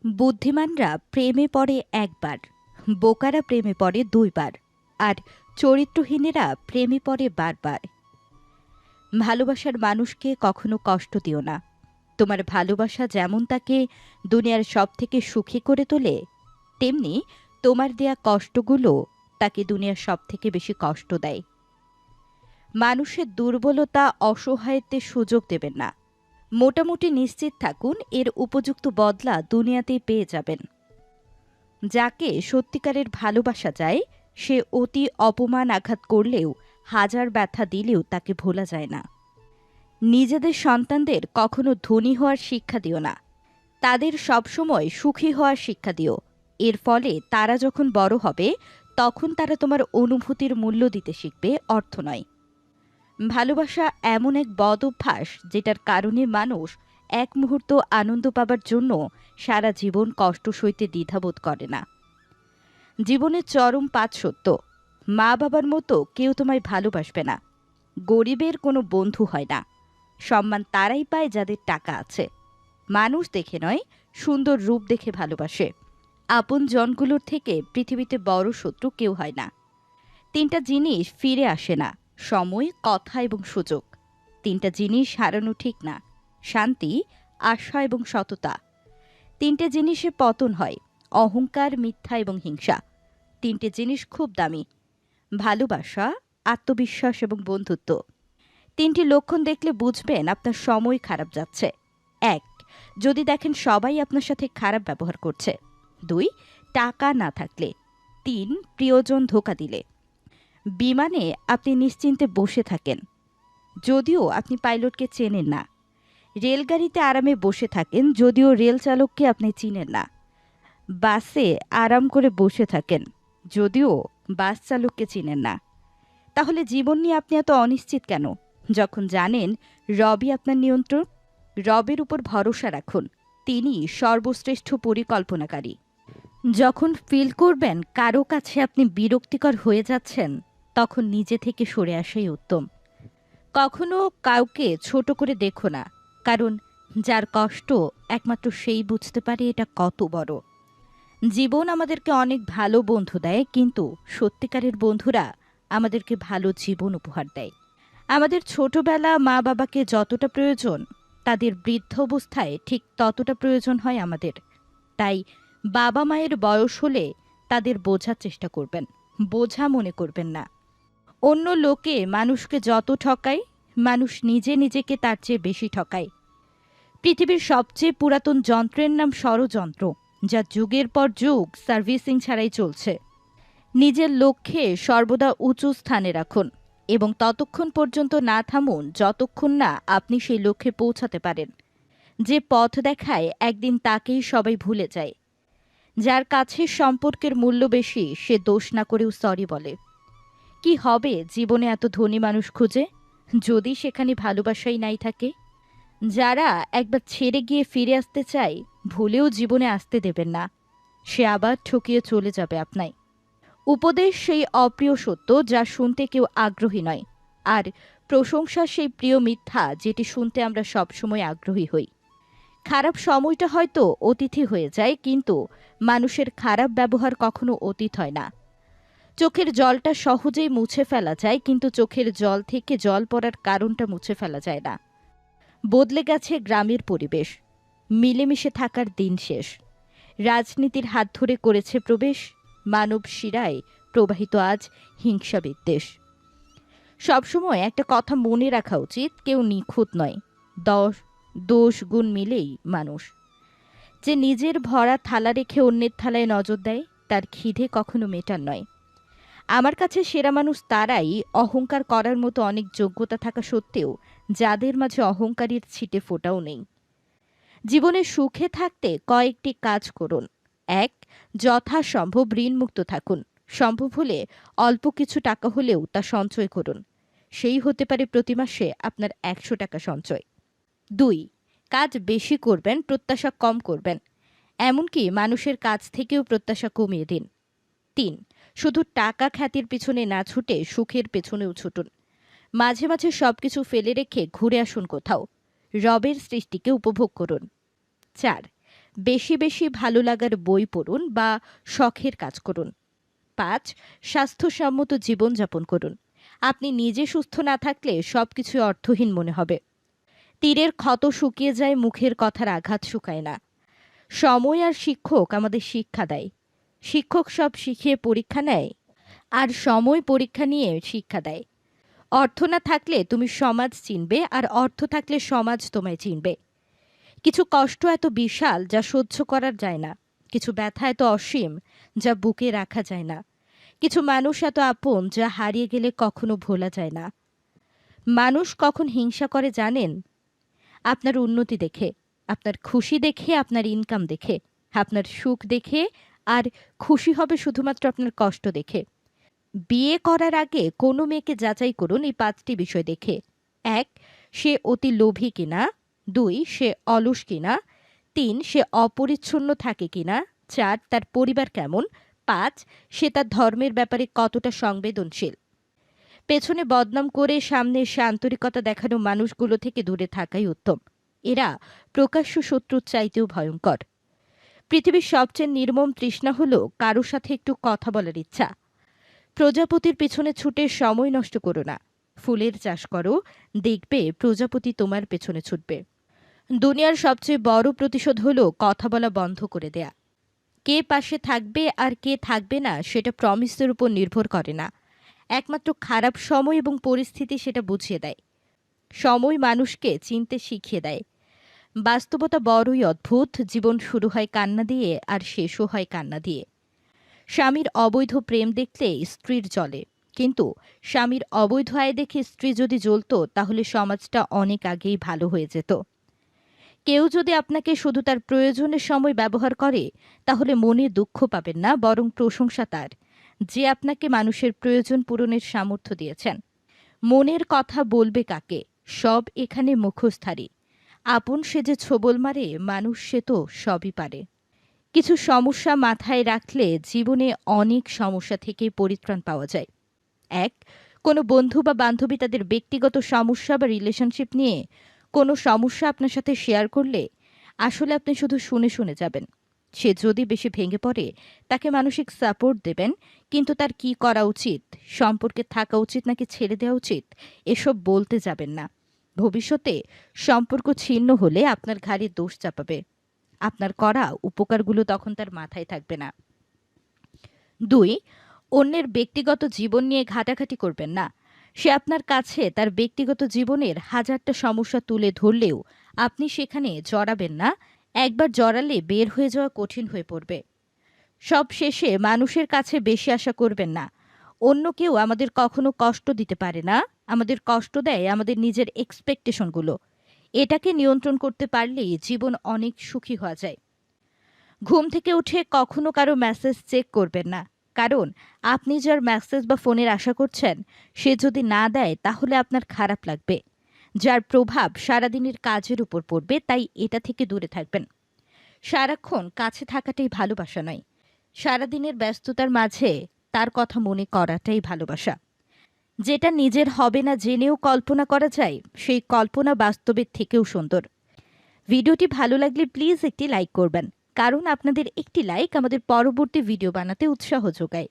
বুদ্ধিমানরা প্রেমে পড়ে একবার, বোকারা প্রেমে পড়ে দুইবার, আর চরিত্রহীনেরা প্রেমে পড়ে বারবার। ভালোবাসার মানুষকে কখনো কষ্ট দিও না। তোমার ভালোবাসা যেমন তাকে দুনিয়ার সব থেকে সুখী করে তোলে, তেমনি তোমার দেয়া কষ্টগুলো তাকে দুনিয়ার সব থেকে বেশি কষ্ট দেয়। মানুষের দুর্বলতা, অসহায়ত্বের সুযোগ দেবেন না। মোটামুটি নিশ্চিত থাকুন এর উপযুক্ত বদলা দুনিয়াতেই পেয়ে যাবেন। যাকে সত্যিকারের ভালোবাসা যায় সে অতি অপমান আঘাত করলেও, হাজার ব্যথা দিলেও তাকে ভোলা যায় না। নিজেদের সন্তানদের কখনো ধনী হওয়ার শিক্ষা দিও না, তাদের সবসময় সুখী হওয়ার শিক্ষা দিও। এর ফলে তারা যখন বড় হবে তখন তারা তোমার অনুভূতির মূল্য দিতে শিখবে, অর্থ নয়। ভালোবাসা এমন এক বদ অভ্যাস যেটার কারণে মানুষ এক মুহূর্ত আনন্দ পাবার জন্য সারা জীবন কষ্ট সইতে দ্বিধাবোধ করে না। জীবনের চরম পাঁচ সত্য: মা বাবার মতো কেউ তোমায় ভালোবাসবে না, গরিবের কোনো বন্ধু হয় না, সম্মান তারাই পায় যাদের টাকা আছে, মানুষ দেখে নয় সুন্দর রূপ দেখে ভালোবাসে, আপন জনগুলোর থেকে পৃথিবীতে বড় শত্রু কেউ হয় না। তিনটা জিনিস ফিরে আসে না: সময়, কথা এবং সুযোগ। তিনটা জিনিস হারানো ঠিক না: শান্তি, আশা এবং সততা। তিনটে জিনিসে পতন হয়: অহংকার, মিথ্যা এবং হিংসা। তিনটে জিনিস খুব দামি: ভালোবাসা, আত্মবিশ্বাস এবং বন্ধুত্ব। তিনটি লক্ষণ দেখলে বুঝবেন আপনার সময় খারাপ যাচ্ছে। ১. যদি দেখেন সবাই আপনার সাথে খারাপ ব্যবহার করছে। ২. টাকা না থাকলে। ৩. প্রিয়জন ধোঁকা দিলে। বিমানে আপনি নিশ্চিন্তে বসে থাকেন, যদিও আপনি পাইলটকে চেনেন না। রেলগাড়িতে আরামে বসে থাকেন, যদিও রেল চালককে আপনি চিনেন না। বাসে আরাম করে বসে থাকেন, যদিও বাস চালককে চিনেন না। তাহলে জীবন নিয়ে আপনি এত অনিশ্চিত কেন, যখন জানেন রবই আপনার নিয়ন্ত্রণ? রবের উপর ভরসা রাখুন, তিনি সর্বশ্রেষ্ঠ পরিকল্পনাকারী। যখন ফিল করবেন কারো কাছে আপনি বিরক্তিকর হয়ে যাচ্ছেন, তখন নিজে থেকে সরে আসাই উত্তম। কখনো কাউকে ছোট করে দেখো না, কারণ যার কষ্ট একমাত্র সেই বুঝতে পারে এটা কত বড়। জীবন আমাদেরকে অনেক ভালো বন্ধু দেয়, কিন্তু সত্যিকারের বন্ধুরা আমাদেরকে ভালো জীবন উপহার দেয়। আমাদের ছোটবেলা মা বাবাকে যতটা প্রয়োজন, তাদের বৃদ্ধ অবস্থায় ঠিক ততটা প্রয়োজন হয় আমাদের। তাই বাবা মায়ের বয়স হলে তাদের বোঝার চেষ্টা করবেন, বোঝা মনে করবেন না। অন্য লোকে মানুষকে যত ঠকায়, মানুষ নিজে নিজেকে তার চেয়ে বেশি ঠকায়। পৃথিবীর সবচেয়ে পুরাতন যন্ত্রের নাম ষড়যন্ত্র, যা যুগের পর যুগ সার্ভিসিং ছাড়াই চলছে। নিজের লক্ষ্যে সর্বদা উঁচু স্থানে রাখুন এবং ততক্ষণ পর্যন্ত না থামুন যতক্ষণ না আপনি সেই লক্ষ্যে পৌঁছাতে পারেন। যে পথ দেখায় একদিন তাকেই সবাই ভুলে যায়। যার কাছে সম্পর্কের মূল্য বেশি সে দোষ না করেও সরি বলে। কি হবে জীবনে এত ধনী মানুষ খুঁজে, যদি সেখানে ভালোবাসাই নাই থাকে? যারা একবার ছেড়ে গিয়ে ফিরে আসতে চায়, ভুলেও জীবনে আসতে দেবেন না, সে আবার ঠকিয়ে চলে যাবে আপনায়। উপদেশ সেই অপ্রিয় সত্য যা শুনতে কেউ আগ্রহী নয়, আর প্রশংসা সেই প্রিয় মিথ্যা যেটি শুনতে আমরা সবসময় আগ্রহী হই। খারাপ সময়টা হয়তো অতিথি হয়ে যায়, কিন্তু মানুষের খারাপ ব্যবহার কখনো অতীত হয় না। চোখের জলটা সহজেই মুছে ফেলা যায়, কিন্তু চোখের জল থেকে জল পড়ার কারণটা মুছে ফেলা যায় না। বদলে গেছে গ্রামের পরিবেশ, মিলেমিশে থাকার দিন শেষ। রাজনীতির হাত ধরে করেছে প্রবেশ, মানব শিরায় প্রবাহিত আজ হিংসা বিদ্বেষ। সবসময় একটা কথা মনে রাখা উচিত: কেউ নিখুঁত নয়, দোষ গুণ মিলেই মানুষ। যে নিজের ভরা থালা রেখে অন্যের থালায় নজর দেয়, তার খিদে কখনো মেটার নয়। আমার কাছে সেরা মানুষ তারাই, অহংকার করার মতো অনেক যোগ্যতা থাকা সত্ত্বেও যাদের মাঝে অহংকারের ছিটে ফোঁটাও নেই। জীবনে সুখে থাকতে কয়েকটি কাজ করুন। ১. যথাসম্ভব ঋণমুক্ত থাকুন। সম্ভব হলে অল্প কিছু টাকা হলেও তা সঞ্চয় করুন, সেই হতে পারে প্রতি মাসে আপনার ১০০ টাকা সঞ্চয়। ২. কাজ বেশি করবেন, প্রত্যাশা কম করবেন, এমনকি মানুষের কাছ থেকেও প্রত্যাশা কমিয়ে দিন। ৩. শুধু টাকা খ্যাতির পিছনে না ছুটে সুখের পেছনেও ছুটুন। মাঝে মাঝে সবকিছু ফেলে রেখে ঘুরে আসুন কোথাও, রবের সৃষ্টিকে উপভোগ করুন। ৪. বেশি বেশি ভালো লাগার বই পড়ুন বা শখের কাজ করুন। ৫. স্বাস্থ্যসম্মত জীবনযাপন করুন। আপনি নিজে সুস্থ না থাকলে সবকিছু অর্থহীন মনে হবে। তীরের ক্ষত শুকিয়ে যায়, মুখের কথার আঘাত শুকায় না। সময় আর শিক্ষক আমাদের শিক্ষা দেয়। শিক্ষক সব শিখিয়ে পরীক্ষা নেয়, আর সময় পরীক্ষা নিয়ে শিক্ষা দেয়। অর্থ না থাকলে তুমি সমাজ চিনবে, আর অর্থ থাকলে সমাজ তোমায় চিনবে। কিছু কষ্ট এত বিশাল যা সহ্য করার যায় না। কিছু ব্যথা এত অসীম যা বুকে রাখা যায় না। কিছু মানুষ এত আপন যা হারিয়ে গেলে কখনো ভোলা যায় না। মানুষ কখন হিংসা করে জানেন? আপনার উন্নতি দেখে, আপনার খুশি দেখে, আপনার ইনকাম দেখে, আপনার সুখ দেখে, আর খুশি হবে শুধুমাত্র আপনার কষ্ট দেখে। বিয়ে করার আগে কোনো মেয়েকে যাচাই করুন এই 5টি বিষয় দেখে। 1. সে অতি লোভী কিনা। 2. সে অলস কিনা। 3. সে অপরিচ্ছন্ন থাকে কিনা। 4. তার পরিবার কেমন। 5. সে তার ধর্মের ব্যাপারে কতটা সংবেদনশীল। পেছনে বদনাম করে সামনে এসে আন্তরিকতা দেখানো মানুষগুলো থেকে দূরে থাকাই উত্তম। এরা প্রকাশ্য শত্রুর চাইতেও ভয়ঙ্কর। পৃথিবীর সবচেয়ে নির্মম তৃষ্ণা হলো কারো সাথে একটু কথা বলার ইচ্ছা। প্রজাপতির পেছনে ছুটে সময় নষ্ট করো না। ফুলের চাষ করো, দেখবে প্রজাপতি তোমার পেছনে ছুটবে। দুনিয়ার সবচেয়ে বড় প্রতিশোধ হলো কথা বলা বন্ধ করে দেয়া। কে পাশে থাকবে আর কে থাকবে না সেটা প্রমিসের উপর নির্ভর করে না। একমাত্র খারাপ সময় এবং পরিস্থিতি সেটা বুঝিয়ে দেয়। সময় মানুষকে চিনতে শিখিয়ে দেয়। বাস্তবতা বড়ই অদ্ভুত। জীবন শুরু হয় কান্না দিয়ে আর শেষও হয় কান্না দিয়ে। স্বামীর অবৈধ প্রেম দেখলে স্ত্রীর জ্বলে, কিন্তু স্বামীর অবৈধ আয় দেখে স্ত্রী যদি জ্বলতো তাহলে সমাজটা অনেক আগেই ভালো হয়ে যেত। কেউ যদি আপনাকে শুধু তার প্রয়োজনের সময় ব্যবহার করে তাহলে মনে দুঃখ পাবেন না, বরং প্রশংসা তার, যে আপনাকে মানুষের প্রয়োজন পূরণের সামর্থ্য দিয়েছেন। মনের কথা বলবে কাকে? সব এখানে মুখোশধারী। আপন সে যে ছোবল মারে, মানুষ সে তো সবই পারে। কিছু সমস্যা মাথায় রাখলে জীবনে অনেক সমস্যা থেকে পরিত্রাণ পাওয়া যায়। 1. কোনো বন্ধু বা বান্ধবী তাদের ব্যক্তিগত সমস্যা বা রিলেশনশিপ নিয়ে কোনো সমস্যা আপনার সাথে শেয়ার করলে আসলে আপনি শুধু শুনে শুনে যাবেন। সে যদি বেশি ভেঙে পড়ে তাকে মানসিক সাপোর্ট দেবেন, কিন্তু তার কি করা উচিত, সম্পর্কে থাকা উচিত নাকি ছেড়ে দেওয়া উচিত, এসব বলতে যাবেন না। ভবিষ্যতে সম্পর্ক ছিন্ন হলে আপনার ঘাড়ে দোষ চাপাবে। আপনার করা উপকারগুলো তখন তার মাথায় থাকবে না। 2. অন্যের ব্যক্তিগত জীবন নিয়ে ঘাটাঘাটি করবেন না। সে আপনার কাছে তার ব্যক্তিগত জীবনের হাজারটা সমস্যা তুলে ধরলেও আপনি সেখানে জড়াবেন না। একবার জড়ালে বের হয়ে যাওয়া কঠিন হয়ে পড়বে। সব শেষে মানুষের কাছে বেশি আশা করবেন না। অন্য কেউ আমাদের কখনো কষ্ট দিতে পারে না। আমাদের কষ্ট দেয় আমাদের নিজের এক্সপেকটেশনগুলো। এটাকে নিয়ন্ত্রণ করতে পারলেই জীবন অনেক সুখী হওয়া যায়। ঘুম থেকে উঠে কখনো কারো মেসেজ চেক করবেন না, কারণ আপনি যার মেসেজ বা ফোনের আশা করছেন সে যদি না দেয় তাহলে আপনার খারাপ লাগবে। যার প্রভাব সারাদিনের কাজের উপর পড়বে, তাই এটা থেকে দূরে থাকবেন। সারাক্ষণ কাছে থাকাটাই ভালোবাসা নয়। সারাদিনের ব্যস্ততার মাঝে তার কথা মনে করাটাই ভালোবাসা। যেটা নিজের হবে না জেনেও কল্পনা করা যায়, সেই কল্পনা বাস্তবের থেকেও সুন্দর। ভিডিওটি ভালো লাগলে প্লিজ একটি লাইক করবেন, কারণ আপনাদের একটি লাইক আমাদের পরবর্তী ভিডিও বানাতে উৎসাহ যোগায়।